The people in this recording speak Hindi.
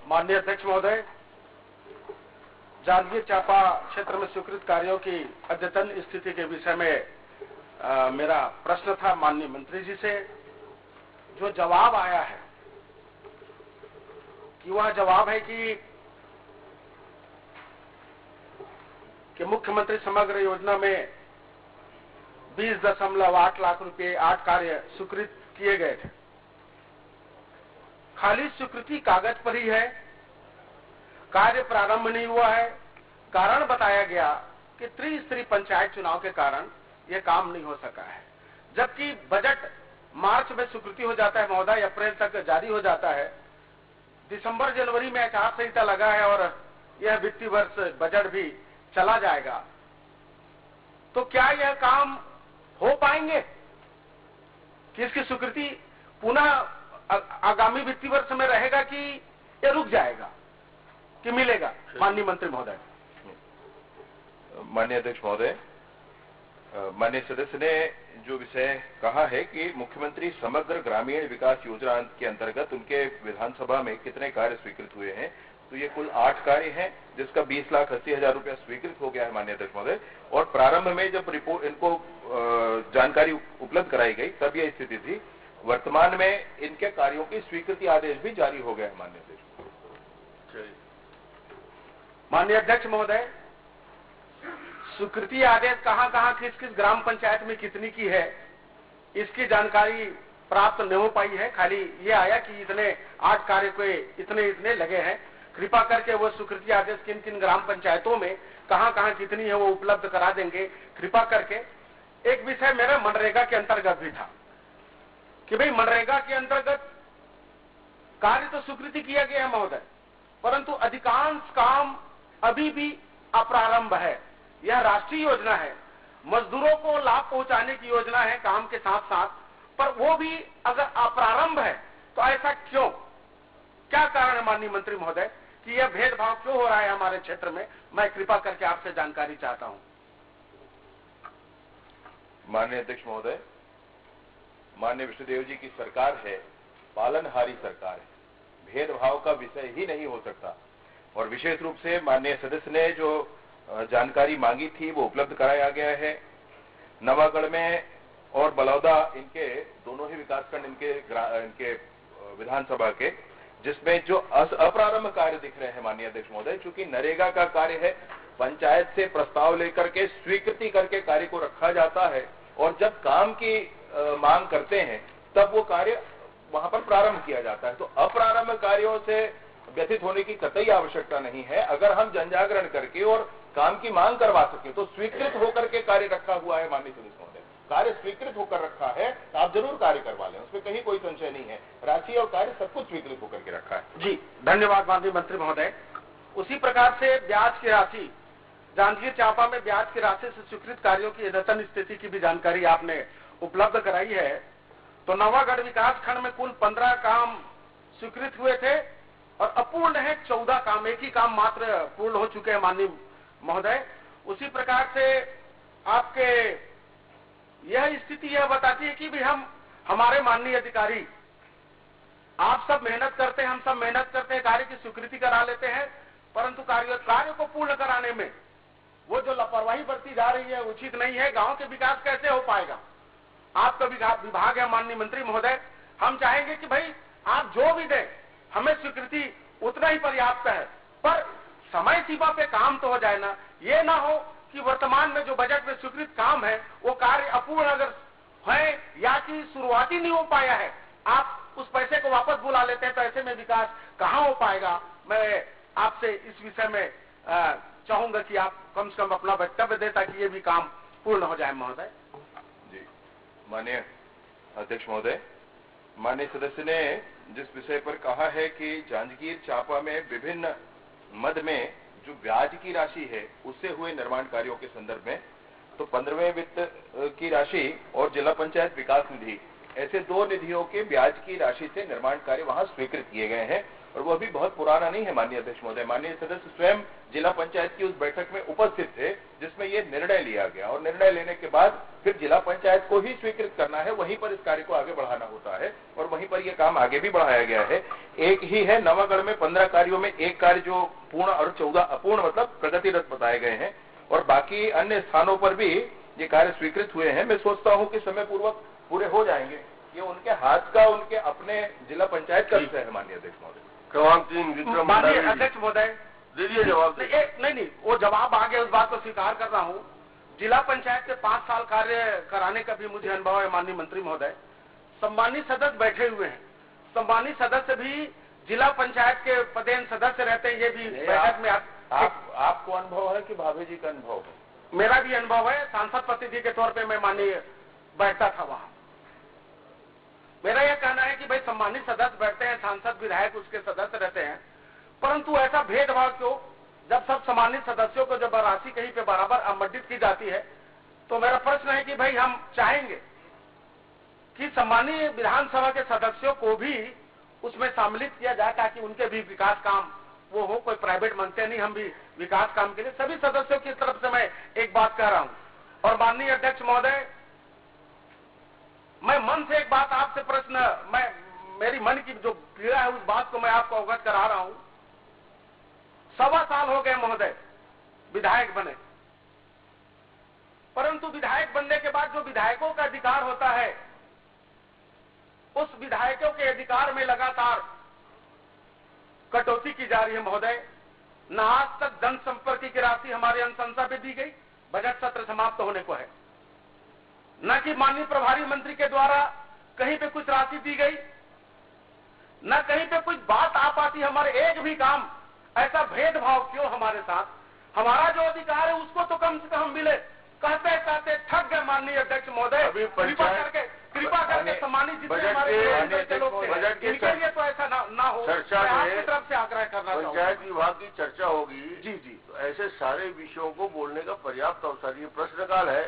माननीय अध्यक्ष महोदय, जांजगीर चांपा क्षेत्र में स्वीकृत कार्यों की अद्यतन स्थिति के विषय में मेरा प्रश्न था माननीय मंत्री जी से। जो जवाब आया है कि वह जवाब है कि मुख्यमंत्री समग्र योजना में 20.8 लाख रुपए 8 कार्य स्वीकृत किए गए थे। खाली स्वीकृति कागज पर ही है, कार्य प्रारंभ नहीं हुआ है। कारण बताया गया कि त्रिस्तरीय पंचायत चुनाव के कारण यह काम नहीं हो सका है, जबकि बजट मार्च में स्वीकृति हो जाता है महोदय, अप्रैल तक जारी हो जाता है, दिसंबर जनवरी में आचार संहिता लगा है और यह वित्तीय वर्ष बजट भी चला जाएगा। तो क्या यह काम हो पाएंगे कि इसकी स्वीकृति पुनः आगामी वित्तीय वर्ष में रहेगा कि ये रुक जाएगा कि मिलेगा? माननीय मंत्री महोदय। माननीय अध्यक्ष महोदय, माननीय सदस्य ने जो विषय कहा है कि मुख्यमंत्री समग्र ग्रामीण विकास योजना के अंतर्गत उनके विधानसभा में कितने कार्य स्वीकृत हुए हैं, तो ये कुल 8 कार्य हैं, जिसका 20,80,000 रुपया स्वीकृत हो गया है माननीय अध्यक्ष महोदय। और प्रारंभ में जब रिपोर्ट इनको जानकारी उपलब्ध कराई गई तब यह स्थिति थी। वर्तमान में इनके कार्यों की स्वीकृति आदेश भी जारी हो गया है माननीय अध्यक्ष। माननीय अध्यक्ष महोदय, स्वीकृति आदेश कहां किस किस ग्राम पंचायत में कितनी की है, इसकी जानकारी प्राप्त नहीं हो पाई है। खाली ये आया कि इतने 8 कार्य को इतने लगे हैं। कृपा करके वो स्वीकृति आदेश किन किन ग्राम पंचायतों में कहां कितनी है वो उपलब्ध करा देंगे कृपा करके। एक विषय मेरा मनरेगा के अंतर्गत भी था कि भाई मनरेगा के अंतर्गत कार्य तो स्वीकृति किया गया है महोदय, परंतु अधिकांश काम अभी भी अप्रारंभ है। यह राष्ट्रीय योजना है, मजदूरों को लाभ पहुंचाने की योजना है काम के साथ साथ, पर वो भी अगर अप्रारंभ है तो ऐसा क्यों? क्या कारण है माननीय मंत्री महोदय कि यह भेदभाव क्यों हो रहा है हमारे क्षेत्र में? मैं कृपा करके आपसे जानकारी चाहता हूं। माननीय अध्यक्ष महोदय, माननीय विष्णुदेव जी की सरकार है, पालनहारी सरकार है, भेदभाव का विषय ही नहीं हो सकता। और विशेष रूप से माननीय सदस्य ने जो जानकारी मांगी थी वो उपलब्ध कराया गया है। नवागढ़ में और बलौदा, इनके दोनों ही विकासखंड इनके विधानसभा के, जिसमें जो अप्रारंभ कार्य दिख रहे हैं माननीय अध्यक्ष महोदय, चूंकि नरेगा का कार्य है, पंचायत से प्रस्ताव लेकर के स्वीकृति करके कार्य को रखा जाता है और जब काम की मांग करते हैं तब वो कार्य वहां पर प्रारंभ किया जाता है। तो अप्रारंभ कार्यों से व्यथित होने की कतई आवश्यकता नहीं है। अगर हम जनजागरण करके और काम की मांग करवा सके तो स्वीकृत होकर के कार्य रखा हुआ है माननीय सदस्य महोदय, कार्य स्वीकृत होकर रखा है, आप जरूर कार्य करवा लें, उसमें कहीं कोई संशय नहीं है। राशि और कार्य सब कुछ स्वीकृत होकर के रखा है। जी धन्यवाद माननीय मंत्री महोदय। उसी प्रकार से ब्याज की राशि, जांजगीर चांपा में ब्याज की राशि से स्वीकृत कार्यों की अद्यतन स्थिति की भी जानकारी आपने उपलब्ध कराई है। तो नवागढ़ विकास खंड में कुल 15 काम स्वीकृत हुए थे और अपूर्ण है 14 काम, एक ही काम मात्र पूर्ण हो चुके हैं माननीय महोदय। उसी प्रकार से आपके यह स्थिति यह बताती है कि भी हमारे माननीय अधिकारी, आप सब मेहनत करते हैं, हम सब मेहनत करते हैं, कार्य की स्वीकृति करा लेते हैं, परंतु कार्य को पूर्ण कराने में वो जो लापरवाही बरती जा रही है उचित नहीं है। गांव के विकास कैसे हो पाएगा? आपका विभाग है माननीय मंत्री महोदय, हम चाहेंगे कि भाई आप जो भी दें हमें स्वीकृति उतना ही पर्याप्त है, पर समय सीमा पे काम तो हो जाए ना। ये ना हो कि वर्तमान में जो बजट में स्वीकृत काम है वो कार्य अपूर्ण अगर है या कि शुरुआती नहीं हो पाया है, आप उस पैसे को वापस बुला लेते हैं, तो ऐसे में विकास कहां हो पाएगा? मैं आपसे इस विषय में चाहूंगा कि आप कम से कम अपना वक्तव्य दें ताकि ये भी काम पूर्ण हो जाए महोदय। जी माननीय अध्यक्ष महोदय, माननीय सदस्य ने जिस विषय पर कहा है कि जांजगीर चांपा में विभिन्न मद में जो ब्याज की राशि है उससे हुए निर्माण कार्यों के संदर्भ में, तो 15वें वित्त की राशि और जिला पंचायत विकास निधि, ऐसे 2 निधियों के ब्याज की राशि से निर्माण कार्य वहां स्वीकृत किए गए हैं और वो अभी बहुत पुराना नहीं है माननीय अध्यक्ष महोदय। माननीय सदस्य स्वयं जिला पंचायत की उस बैठक में उपस्थित थे जिसमें ये निर्णय लिया गया, और निर्णय लेने के बाद फिर जिला पंचायत को ही स्वीकृत करना है, वहीं पर इस कार्य को आगे बढ़ाना होता है और वहीं पर यह काम आगे भी बढ़ाया गया है। एक ही है नवागढ़ में 15 कार्यों में एक कार्य जो पूर्ण और 14 अपूर्ण मतलब प्रगतिरत बताए गए हैं, और बाकी अन्य स्थानों पर भी ये कार्य स्वीकृत हुए हैं। मैं सोचता हूं कि समय पूर्वक पूरे हो जाएंगे। ये उनके हाथ का, उनके अपने जिला पंचायत का विषय है माननीय अध्यक्ष महोदय। क्रमांक 3 विक्रम माननीय अध्यक्ष महोदय दीजिए जवाब। नहीं, वो जवाब आ गया, उस बात को स्वीकार कर रहा हूँ। जिला पंचायत के 5 साल कार्य कराने का भी मुझे अनुभव है माननीय मंत्री महोदय। सम्मानित सदस्य बैठे हुए हैं, सम्मानित सदस्य भी जिला पंचायत के पदेन सदस्य रहते हैं। ये भी बैठक में आपको अनुभव है कि भाभी जी का अनुभव है? मेरा भी अनुभव है। सांसद प्रतिनिधि के तौर पे मैं माननीय बैठता था वहां। मेरा यह कहना है कि भाई सम्मानित सदस्य बैठते हैं, सांसद विधायक उसके सदस्य रहते हैं, परंतु ऐसा भेदभाव क्यों? जब सब सम्मानित सदस्यों को जब राशि कहीं पे बराबर आवंटित की जाती है, तो मेरा प्रश्न है कि भाई हम चाहेंगे कि सम्मानीय विधानसभा के सदस्यों को भी उसमें सम्मिलित किया जाए ताकि उनके भी विकास काम वो हो। कोई प्राइवेट मांगते नहीं, हम भी विकास काम के लिए सभी सदस्यों की तरफ से मैं एक बात कह रहा हूं। और माननीय अध्यक्ष महोदय, मैं मन से एक बात आपसे मेरी मन की जो पीड़ा है उस बात को मैं आपको अवगत करा रहा हूं। 1.25 साल हो गए महोदय विधायक बने, परंतु विधायक बनने के बाद जो विधायकों का अधिकार होता है, उस विधायकों के अधिकार में लगातार कटौती की जा रही है महोदय। न आज तक जनसंपर्क की राशि हमारे अनुशंसा पे दी गई, बजट सत्र समाप्त होने को है, न कि माननीय प्रभारी मंत्री के द्वारा कहीं पे कुछ राशि दी गई, न कहीं पे कुछ बात आ पाती। हमारे एक भी काम, ऐसा भेदभाव क्यों हमारे साथ? हमारा जो अधिकार है उसको तो कम से कम मिले। कहते कहते थक गए माननीय अध्यक्ष महोदय। कृपा करके सम्मानित जितने हमारे लोग थे, इनके लिए तो ऐसा ना हो। चर्चा आपकी तरफ से आग्रह करना चाहूंगा। पंचायत विभाग की चर्चा होगी जी, तो ऐसे सारे विषयों को बोलने का पर्याप्त अवसर। ये प्रश्नकाल है,